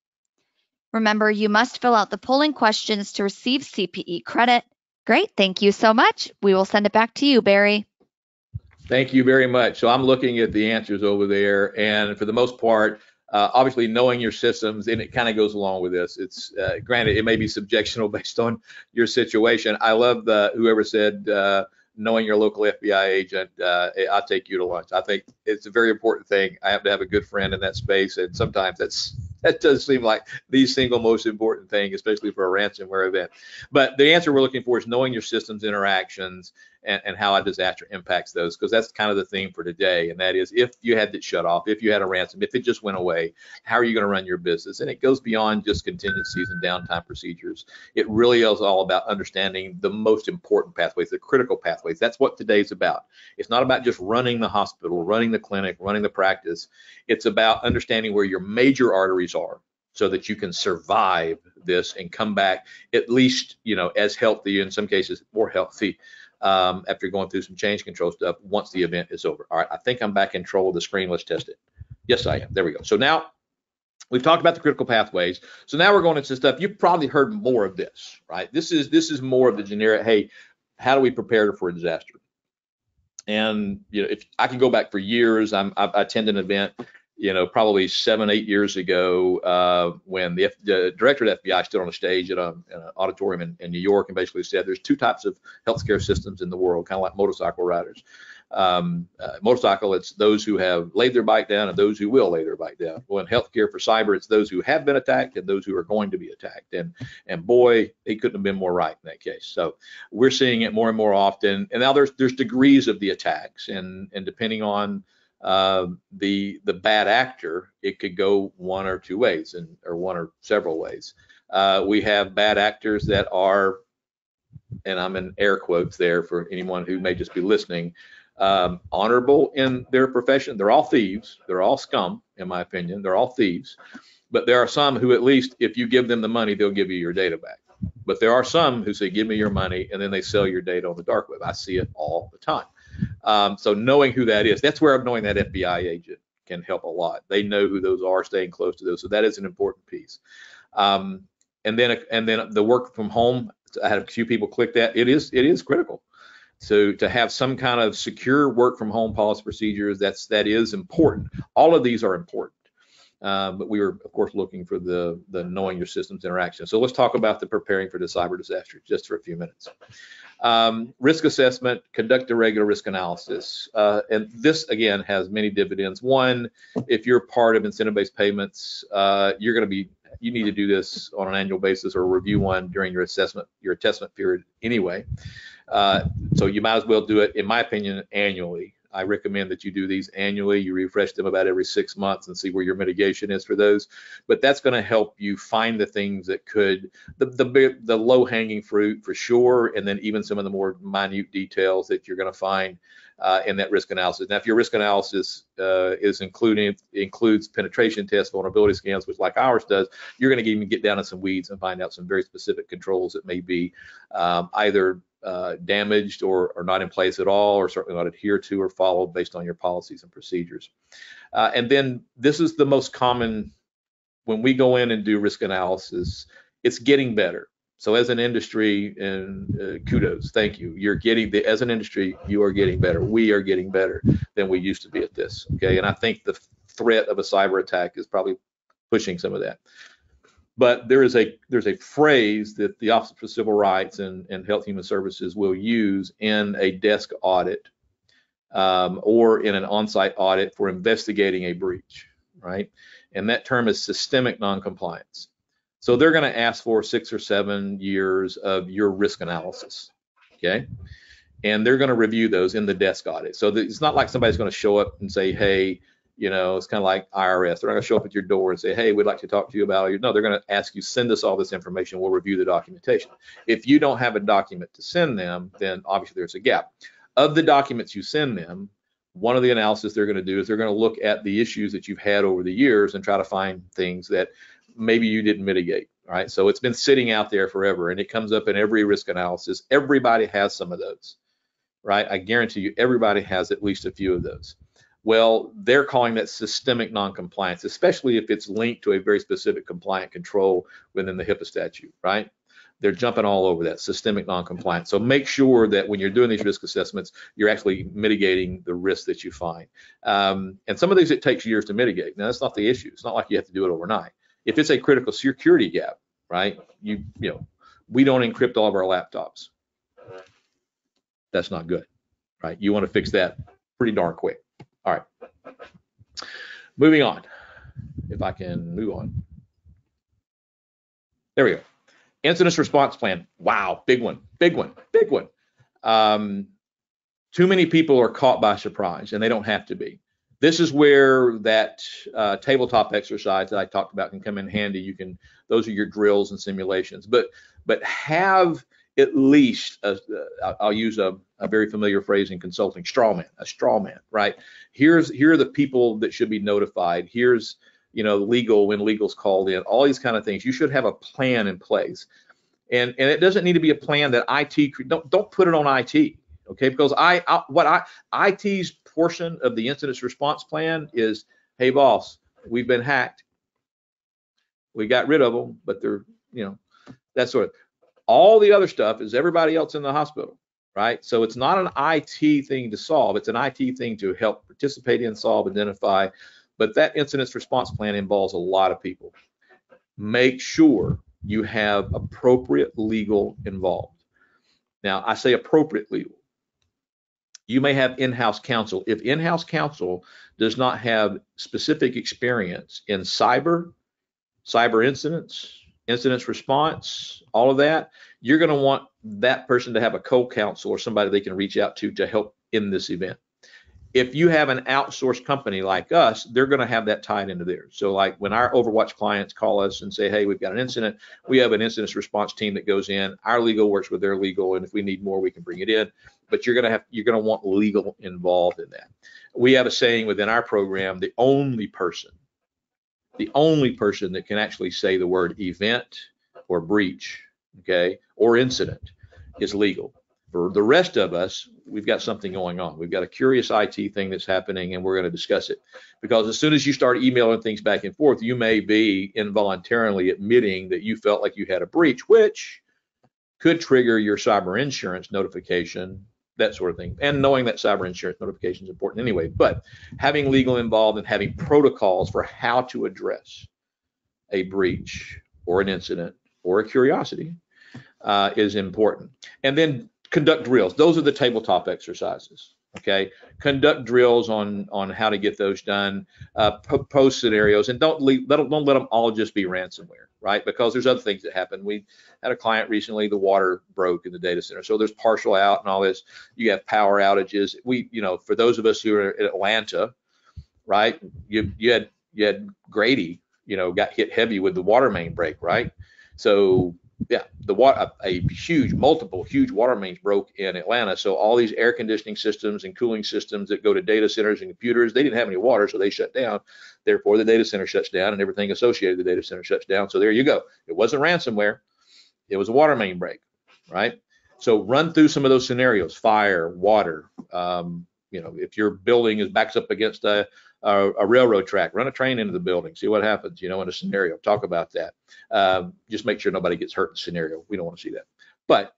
Remember, you must fill out the polling questions to receive CPE credit. Great, thank you so much. We will send it back to you, Barry. Thank you very much. So I'm looking at the answers over there, and for the most part, obviously knowing your systems, and it kind of goes along with this. It's granted, it may be subjectional based on your situation. I love whoever said, knowing your local FBI agent, I'll take you to lunch. I think it's a very important thing. I have to have a good friend in that space, and sometimes that does seem like the single most important thing, especially for a ransomware event. But the answer we're looking for is knowing your systems interactions and how a disaster impacts those, because that's kind of the theme for today. And that is, if you had it shut off, if you had a ransom, if it just went away, how are you going to run your business? And it goes beyond just contingencies and downtime procedures. It really is all about understanding the most important pathways, the critical pathways. That's what today's about. It's not about just running the hospital, running the clinic, running the practice. It's about understanding where your major arteries are, so that you can survive this and come back at least, as healthy, in some cases more healthy, after going through some change control stuff once the event is over. All right, I think I'm back in control of the screen. Let's test it. Yes, I am. There we go. So now we've talked about the critical pathways. So now we're going into stuff. You've probably heard more of this, right? This is more of the generic, hey, how do we prepare for a disaster? And if I can go back for years, I attended an event, probably 7-8 years ago, when the director of the FBI stood on a stage at an auditorium in New York and basically said there's 2 types of healthcare systems in the world, kind of like motorcycle riders. Motorcycle, it's those who have laid their bike down and those who will lay their bike down. Well, in healthcare for cyber, it's those who have been attacked and those who are going to be attacked. And boy, he couldn't have been more right in that case. So we're seeing it more and more often. And now there's degrees of the attacks, and depending on the bad actor, it could go one or two ways, or one or several ways. We have bad actors that are, and I'm in air quotes there for anyone who may just be listening, honorable in their profession. They're all thieves. They're all scum, in my opinion. They're all thieves. But there are some who, at least if you give them the money, they'll give you your data back. But there are some who say, give me your money, and then they sell your data on the dark web. I see it all the time. So knowing who that is, that's where knowing that FBI agent can help a lot. They know who those are, staying close to those. So that is an important piece. And then the work from home I had a few people click that. It is critical. So to have some kind of secure work from home policy procedures, that is important. All of these are important. But we were, of course, looking for the knowing your systems interaction. So let's talk about the preparing for the cyber disaster just for a few minutes. Risk assessment, conduct a regular risk analysis. And this, again, has many dividends. One, if you're part of incentive-based payments, you need to do this on an annual basis or review one during your assessment period anyway. So you might as well do it, in my opinion, annually. I recommend that you do these annually. You refresh them about every 6 months and see where your mitigation is for those. But that's going to help you find the things that could, the low-hanging fruit for sure, and then even some of the more minute details that you're going to find in that risk analysis. Now, if your risk analysis includes penetration tests, vulnerability scans, which like ours does, you're going to even get down in some weeds and find out some very specific controls that may be either damaged or not in place at all, or certainly not adhered to or followed based on your policies and procedures. And then this is the most common when we go in and do risk analysis. It's getting better. So as an industry, and kudos, thank you. As an industry, you are getting better. We are getting better than we used to be at this. Okay, and I think the threat of a cyber attack is probably pushing some of that. But there's a phrase that the Office for Civil Rights and Health and Human Services will use in a desk audit or in an on-site audit for investigating a breach, right? And that term is systemic noncompliance. So they're going to ask for 6 or 7 years of your risk analysis, okay? And they're going to review those in the desk audit. So it's not like somebody's going to show up and say, hey, it's kind of like IRS. They're not going to show up at your door and say, hey, we'd like to talk to you about it. No, they're going to ask you, send us all this information. We'll review the documentation. If you don't have a document to send them, then obviously there's a gap. Of the documents you send them, one of the analysis they're going to do is they're going to look at the issues that you've had over the years and try to find things that maybe you didn't mitigate, right? So it's been sitting out there forever, and it comes up in every risk analysis. Everybody has some of those, right? I guarantee you everybody has at least a few of those. Well, they're calling that systemic noncompliance, especially if it's linked to a very specific compliant control within the HIPAA statute, right? They're jumping all over that, systemic noncompliance. So make sure that when you're doing these risk assessments, you're actually mitigating the risks that you find. And some of these, it takes years to mitigate. Now, that's not the issue. It's not like you have to do it overnight. If it's a critical security gap, right, we don't encrypt all of our laptops. That's not good, right? You want to fix that pretty darn quick. All right, moving on, if I can move on. There we go. Incident response plan. Wow, big one, big one, big one. Too many people are caught by surprise, and they don't have to be. This is where that tabletop exercise that I talked about can come in handy. Those are your drills and simulations, but have at least, I'll use a very familiar phrase in consulting, a straw man, right? Here are the people that should be notified. Here's, legal, when legal's called in, all these kind of things. You should have a plan in place. And it doesn't need to be a plan that IT, don't put it on IT, okay? Because IT's portion of the incident response plan is, hey boss, we've been hacked. We got rid of them, but they're, that sort of. All the other stuff is everybody else in the hospital, right? So it's not an IT thing to solve. It's an IT thing to help participate in, solve, identify. But that incident response plan involves a lot of people. Make sure you have appropriate legal involved. Now, I say appropriate legal. You may have in-house counsel. If in-house counsel does not have specific experience in cyber incidents, incidents response, all of that, you're going to want that person to have a co-counsel or somebody they can reach out to help in this event. If you have an outsourced company like us, they're going to have that tied into theirs. So like when our Overwatch clients call us and say, hey, we've got an incident, we have an incident response team that goes in, our legal works with their legal, and if we need more, we can bring it in. But you're going to want legal involved in that. We have a saying within our program, the only person that can actually say the word event or breach, okay, or incident is legal. For the rest of us, we've got something going on. We've got a curious IT thing that's happening, and we're going to discuss it. Because as soon as you start emailing things back and forth, you may be involuntarily admitting that you felt like you had a breach, which could trigger your cyber insurance notification, that sort of thing. And knowing that cyber insurance notification is important anyway, but having legal involved and having protocols for how to address a breach or an incident or a curiosity is important. And then conduct drills. Those are the tabletop exercises. Okay, conduct drills on how to get those done. Post scenarios, and don't let them all just be ransomware, right? Because there's other things that happen. We had a client recently, the water broke in the data center, so there's partial out and all this. You have power outages. For those of us who are in Atlanta, right? You had Grady, got hit heavy with the water main break, right? So yeah, multiple huge water mains broke in Atlanta. So all these air conditioning systems and cooling systems that go to data centers and computers, they didn't have any water, so they shut down. Therefore, the data center shuts down and everything associated with the data center shuts down. So there you go. It wasn't ransomware. It was a water main break, right? So run through some of those scenarios: fire, water. If your building is backs up against a railroad track, run a train into the building, see what happens, in a scenario. Talk about that. Just make sure nobody gets hurt in the scenario. We don't want to see that. But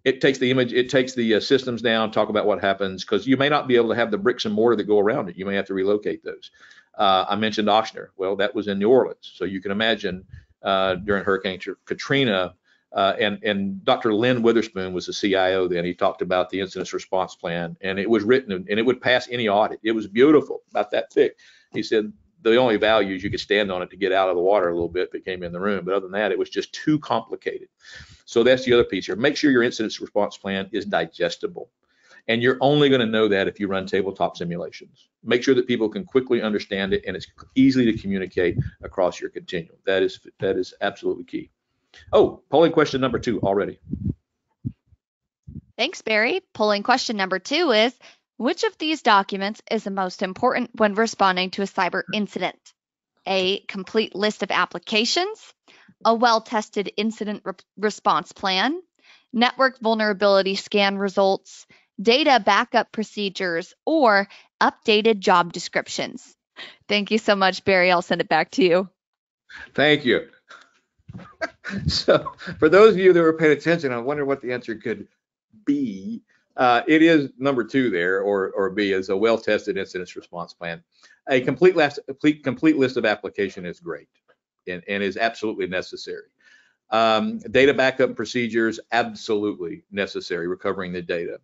it takes the image, it takes the systems down, talk about what happens, because you may not be able to have the bricks and mortar that go around it. You may have to relocate those. I mentioned Ochsner. Well, that was in New Orleans. So you can imagine during Hurricane Katrina, and Dr. Lynn Witherspoon was the CIO then. He talked about the incident response plan, and it was written and it would pass any audit. It was beautiful, about that thick. He said the only value is you could stand on it to get out of the water a little bit if it came in the room. But other than that, it was just too complicated. So that's the other piece here. Make sure your incident response plan is digestible. And you're only going to know that if you run tabletop simulations. Make sure that people can quickly understand it and it's easy to communicate across your continuum. That is absolutely key. Oh, polling question number 2 already. Thanks, Barry. Polling question number 2 is, which of these documents is the most important when responding to a cyber incident? A complete list of applications, a well-tested incident response plan, network vulnerability scan results, data backup procedures, or updated job descriptions. Thank you so much, Barry. I'll send it back to you. Thank you. So for those of you that were paying attention, I wonder what the answer could be. It is number 2 there, or B, is a well-tested incident response plan. A complete list of application is great and is absolutely necessary. Data backup procedures, absolutely necessary, recovering the data.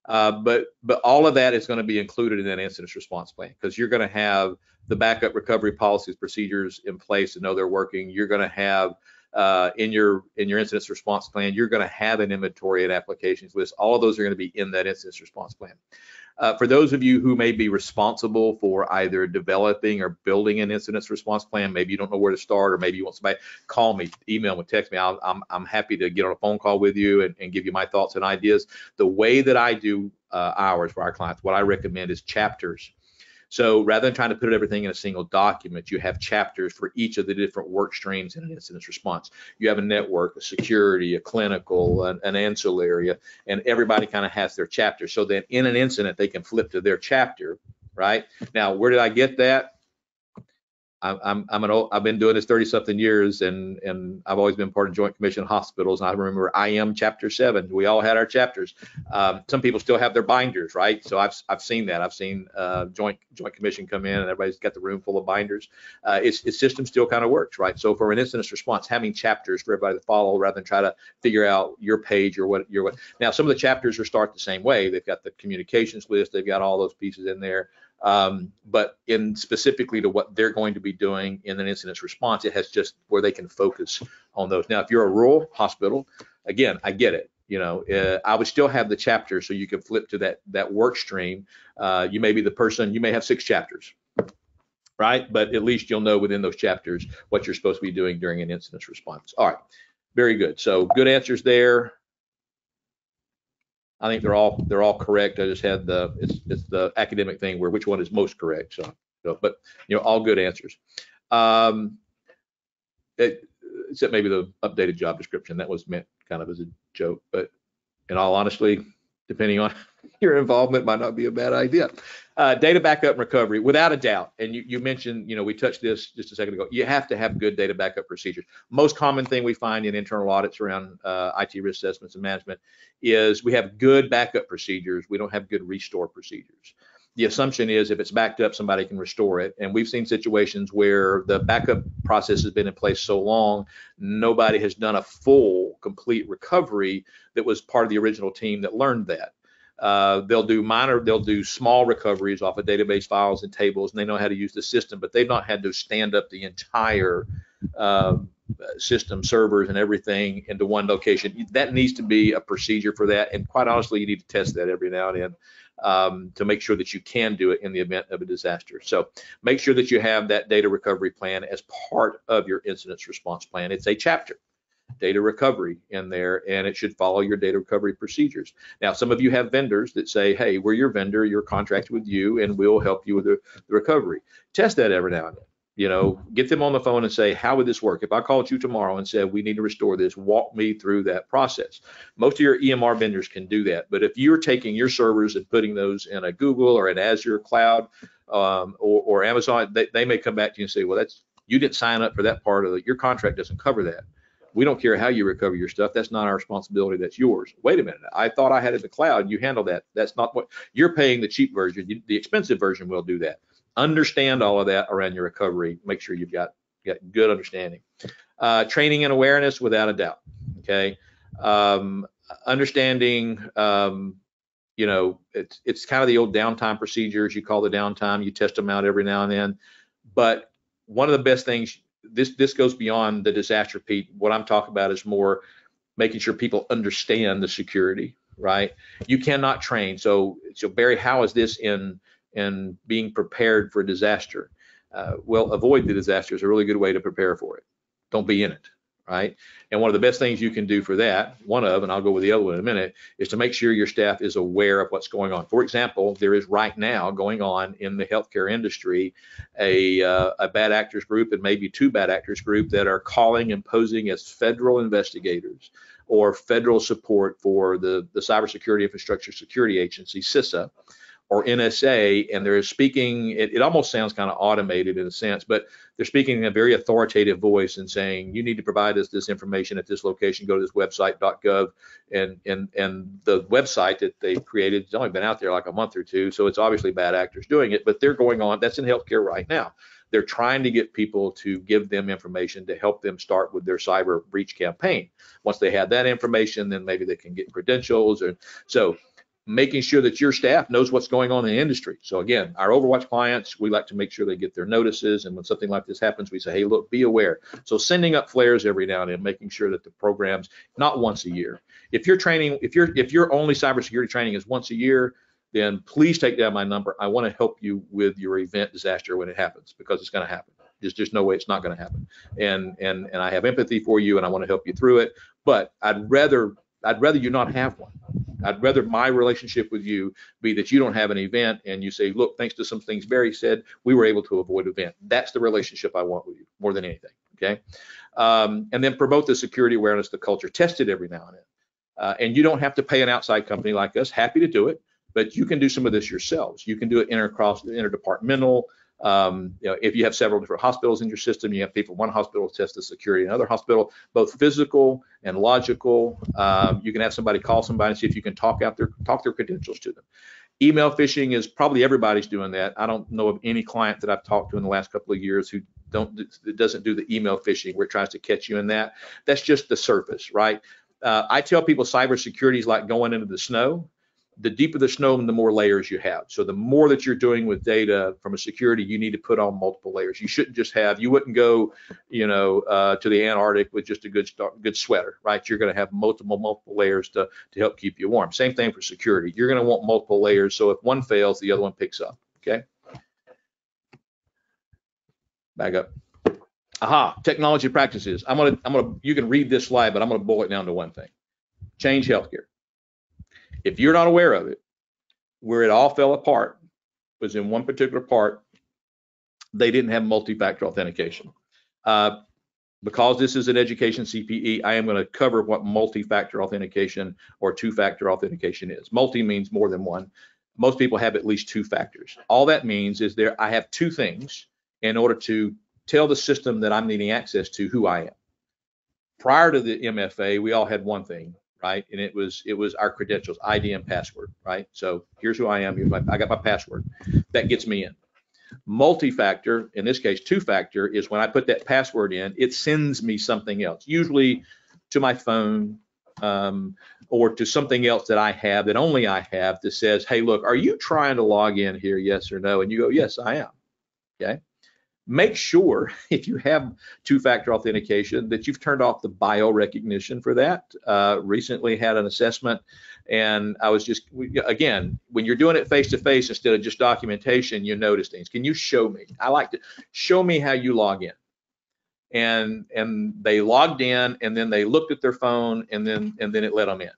But all of that is going to be included in that incident response plan, because you're going to have the backup recovery policies, procedures in place to know they're working. You're going to have in your incident response plan, you're going to have an inventory and applications list. All of those are going to be in that incident response plan. For those of you who may be responsible for either developing or building an incident response plan, maybe you don't know where to start, or maybe you want somebody, call me, email me, text me. I'm happy to get on a phone call with you and give you my thoughts and ideas. The way that I do ours for our clients, what I recommend is chapters. So rather than trying to put everything in a single document, you have chapters for each of the different work streams in an incident response. You have a network, a security, a clinical, an ancillary, and everybody kind of has their chapter. So that in an incident, they can flip to their chapter, right? Now, where did I get that? I've been doing this 30-something years, and I've always been part of Joint Commission Hospitals. And I remember IM Chapter 7. We all had our chapters. Some people still have their binders, right? So I've seen that. I've seen Joint Commission come in, and everybody's got the room full of binders. Its system still kind of works, right? So for an incident response, having chapters for everybody to follow rather than try to figure out your page or what. Now, some of the chapters are start the same way. They've got the communications list. They've got all those pieces in there. But in specifically to what they're going to be doing in an incident response, it has just where they can focus on those. Now, if you're a rural hospital, again, I get it. I would still have the chapter so you can flip to that work stream. You may be the person, you may have 6 chapters, right? But at least you'll know within those chapters what you're supposed to be doing during an incident response. All right, very good. So good answers there. I think they're all correct. I just had it's the academic thing where which one is most correct. So but all good answers. Except maybe the updated job description that was meant kind of as a joke, but in all honesty, depending on your involvement, might not be a bad idea. Data backup and recovery, without a doubt. And you mentioned, we touched this just a second ago. You have to have good data backup procedures. Most common thing we find in internal audits around IT risk assessments and management is we have good backup procedures. We don't have good restore procedures. The assumption is if it's backed up, somebody can restore it. And we've seen situations where the backup process has been in place so long, nobody has done a full, complete recovery that was part of the original team that learned that. They'll do small recoveries off of database files and tables, and they know how to use the system, but they've not had to stand up the entire system, servers and everything into one location. That needs to be a procedure for that, and quite honestly, you need to test that every now and then to make sure that you can do it in the event of a disaster. So make sure that you have that data recovery plan as part of your incident response plan. It's a chapter, data recovery, in there, and it should follow your data recovery procedures. Now, some of you have vendors that say, hey, we're your vendor, you're contracted with you, and we'll help you with the recovery. Test that every now and then. Get them on the phone and say, how would this work? If I called you tomorrow and said, we need to restore this, walk me through that process. Most of your EMR vendors can do that. But if you're taking your servers and putting those in a Google or an Azure cloud or Amazon, they may come back to you and say, well, you didn't sign up for that part of it. Your contract doesn't cover that. We don't care how you recover your stuff. That's not our responsibility. That's yours. Wait a minute. I thought I had it in the cloud. You handle that. That's not what you're paying. The cheap version. The expensive version will do that. Understand all of that around your recovery. Make sure you've got good understanding. Training and awareness, without a doubt. Okay. Understanding, it's kind of the old downtime procedures. You call the downtime, you test them out every now and then. But one of the best things, this goes beyond the disaster, Pete. What I'm talking about is more making sure people understand the security, right? You cannot train. So Barry, how is this in being prepared for disaster? Well, avoid the disaster is a really good way to prepare for it. Don't be in it, right? And one of the best things you can do for that, and I'll go with the other one in a minute, is to make sure your staff is aware of what's going on. For example, there is right now going on in the healthcare industry a bad actors group and maybe two bad actors group that are calling and posing as federal investigators or federal support for the Cybersecurity Infrastructure Security Agency, CISA, or NSA, and they're speaking, it almost sounds kind of automated in a sense, but they're speaking in a very authoritative voice and saying, you need to provide us this information at this location, go to this website.gov, and the website that they created has only been out there like a month or two, so it's obviously bad actors doing it, but they're going on, that's in healthcare right now. They're trying to get people to give them information to help them start with their cyber breach campaign. Once they have that information, then maybe they can get credentials, or so. Making sure that your staff knows what's going on in the industry. So again, our Overwatch clients, we like to make sure they get their notices, and when something like this happens, we say, hey, look, be aware. So sending up flares every now and then, making sure that the programs, not once a year. If you're training, if your only cybersecurity training is once a year, then please take down my number. I want to help you with your event disaster when it happens, because it's going to happen. There's no way it's not going to happen. And I have empathy for you, and I want to help you through it. But I'd rather you not have one. I'd rather my relationship with you be that you don't have an event and you say, look, thanks to some things Barry said, we were able to avoid an event. That's the relationship I want with you more than anything, okay? And then promote the security awareness, the culture. Test it every now and then. And you don't have to pay an outside company like us. Happy to do it, but you can do some of this yourselves. You can do it interdepartmental. If you have several different hospitals in your system, you have people in one hospital test the security in another hospital, both physical and logical. You can have somebody call somebody and see if you can talk their credentials to them. Email phishing is probably everybody's doing that. I don't know of any client that I've talked to in the last couple of years who doesn't do the email phishing where it tries to catch you in that. That's just the surface, right? I tell people cybersecurity is like going into the snow. The deeper the snow, the more layers you have. So the more that you're doing with data from a security, you need to put on multiple layers. You shouldn't just you wouldn't go, to the Antarctic with just a good sweater, right? You're going to have multiple layers to help keep you warm. Same thing for security. You're going to want multiple layers. So if one fails, the other one picks up, okay? Back up. Technology practices. You can read this slide, but I'm going to boil it down to one thing. Change healthcare. If you're not aware of it, where it all fell apart was in one particular part, they didn't have multi-factor authentication. because this is an education CPE, I am going to cover what multi-factor authentication or two-factor authentication is. Multi means more than one. Most people have at least two factors. All that means is I have two things in order to tell the system that I'm needing access to who I am. Prior to the MFA, we all had one thing, right? And it was our credentials, ID and password, right? So here's who I am. I got my password. That gets me in. Multi-factor, in this case, two-factor, is when I put that password in, it sends me something else, usually to my phone or to something else that I have, that only I have, that says, hey, look, are you trying to log in here, yes or no? And you go, yes, I am. Okay. Make sure, if you have two-factor authentication, that you've turned off the bio recognition for that. Recently had an assessment, and I was just, again, when you're doing it face-to-face instead of just documentation, you notice things. Can you show me? I like to show me how you log in. And they logged in, and then they looked at their phone, and then it let them in.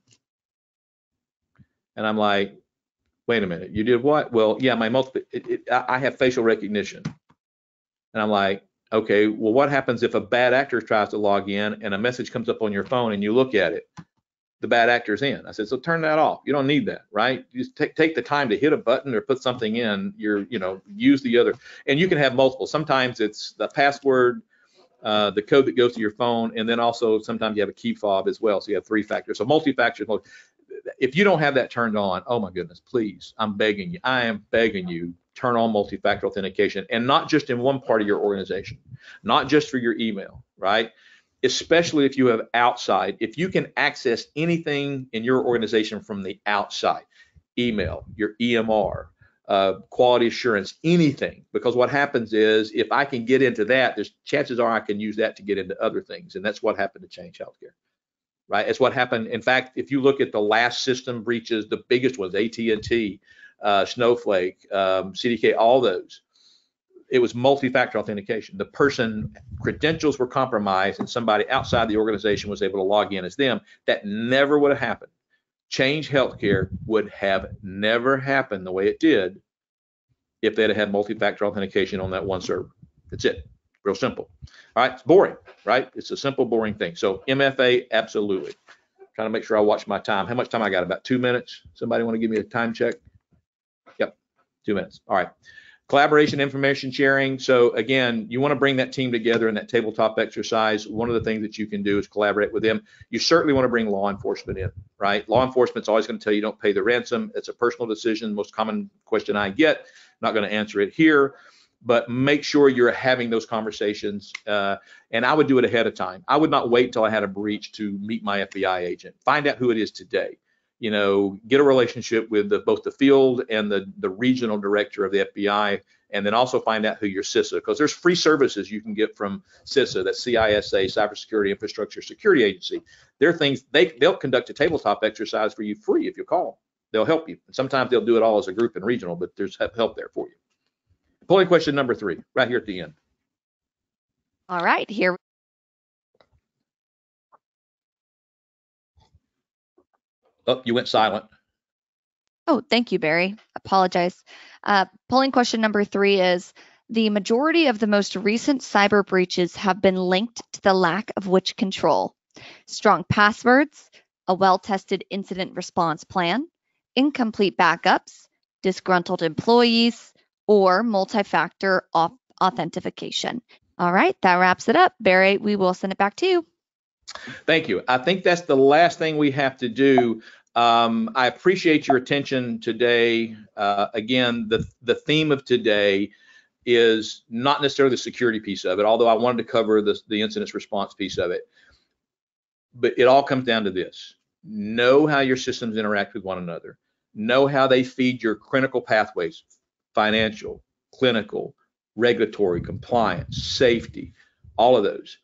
And I'm like, wait a minute, you did what? Well, yeah, I have facial recognition. And I'm like, okay, well, what happens if a bad actor tries to log in and a message comes up on your phone and you look at it? The bad actor's in. I said, so turn that off. You don't need that, right? Just take the time to hit a button or put something in. Use the other, and you can have multiple. Sometimes it's the password, the code that goes to your phone, and then also sometimes you have a key fob as well. So you have three factors. So multi-factor. If you don't have that turned on, oh my goodness, please, I'm begging you. I am begging you. Turn on multi-factor authentication, and not just in one part of your organization, not just for your email, right? Especially if you have outside, if you can access anything in your organization from the outside, email, your EMR, quality assurance, anything, because what happens is if I can get into that, there's chances are I can use that to get into other things, and that's what happened to Change Healthcare, right? It's what happened. In fact, if you look at the last system breaches, the biggest ones, AT&T, Snowflake, CDK, all those, it was multi-factor authentication. The person credentials were compromised and somebody outside the organization was able to log in as them. That never would have happened. Change Healthcare would have never happened the way it did if they'd have had multi-factor authentication on that one server. That's it. Real simple. All right, it's boring, right? It's a simple, boring thing. So MFA, absolutely. Trying to make sure I watch my time. How much time I got? About 2 minutes? Somebody want to give me a time check? Yep, 2 minutes. All right. Collaboration, information sharing. So again, you want to bring that team together in that tabletop exercise. One of the things that you can do is collaborate with them. You certainly want to bring law enforcement in, right? Law enforcement's always going to tell you don't pay the ransom. It's a personal decision. Most common question I get. I'm not going to answer it here, but make sure you're having those conversations. And I would do it ahead of time. I would not wait until I had a breach to meet my FBI agent. Find out who it is today. Get a relationship with both the field and the regional director of the FBI, and then also find out who your CISA, because there's free services you can get from CISA, that's CISA, Cybersecurity Infrastructure Security Agency. There are things, they'll conduct a tabletop exercise for you free if you call them. They'll help you. And sometimes they'll do it all as a group and regional, but there's help there for you. Polling question number 3, right here at the end. All right, here. Oh, you went silent. Oh, thank you, Barry. Apologize. Polling question number 3 is, the majority of the most recent cyber breaches have been linked to the lack of which control? Strong passwords, a well-tested incident response plan, incomplete backups, disgruntled employees, or multi-factor authentication. All right, that wraps it up. Barry, we will send it back to you. Thank you. I think that's the last thing we have to do. I appreciate your attention today. Again, the theme of today is not necessarily the security piece of it, although I wanted to cover the incident response piece of it. But it all comes down to this. Know how your systems interact with one another. Know how they feed your critical pathways, financial, clinical, regulatory, compliance, safety, all of those.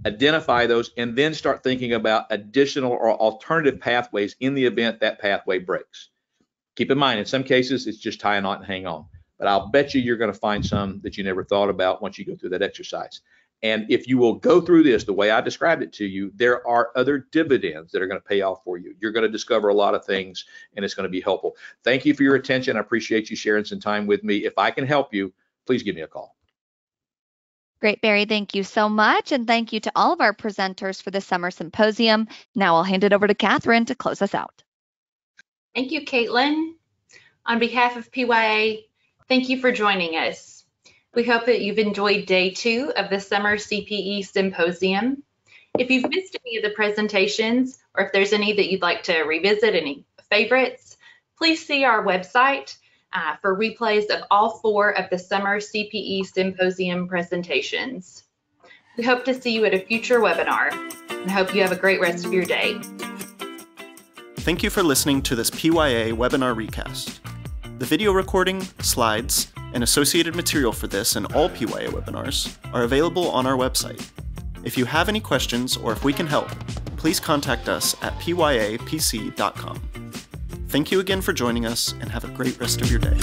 Identify those and then start thinking about additional or alternative pathways in the event that pathway breaks. Keep in mind, in some cases, it's just tie a knot and hang on. But I'll bet you're going to find some that you never thought about once you go through that exercise. And if you will go through this the way I described it to you, there are other dividends that are going to pay off for you. You're going to discover a lot of things, and it's going to be helpful. Thank you for your attention. I appreciate you sharing some time with me. If I can help you, please give me a call. Great, Barry. Thank you so much. And thank you to all of our presenters for the summer symposium. Now I'll hand it over to Catherine to close us out. Thank you, Caitlin. On behalf of PYA, thank you for joining us. We hope that you've enjoyed day 2 of the Summer CPE Symposium. If you've missed any of the presentations, or if there's any that you'd like to revisit, any favorites, please see our website for replays of all 4 of the Summer CPE Symposium presentations. We hope to see you at a future webinar and hope you have a great rest of your day. Thank you for listening to this PYA webinar recast. The video recording, slides, and associated material for this and all PYA webinars are available on our website. If you have any questions or if we can help, please contact us at pyapc.com. Thank you again for joining us and have a great rest of your day.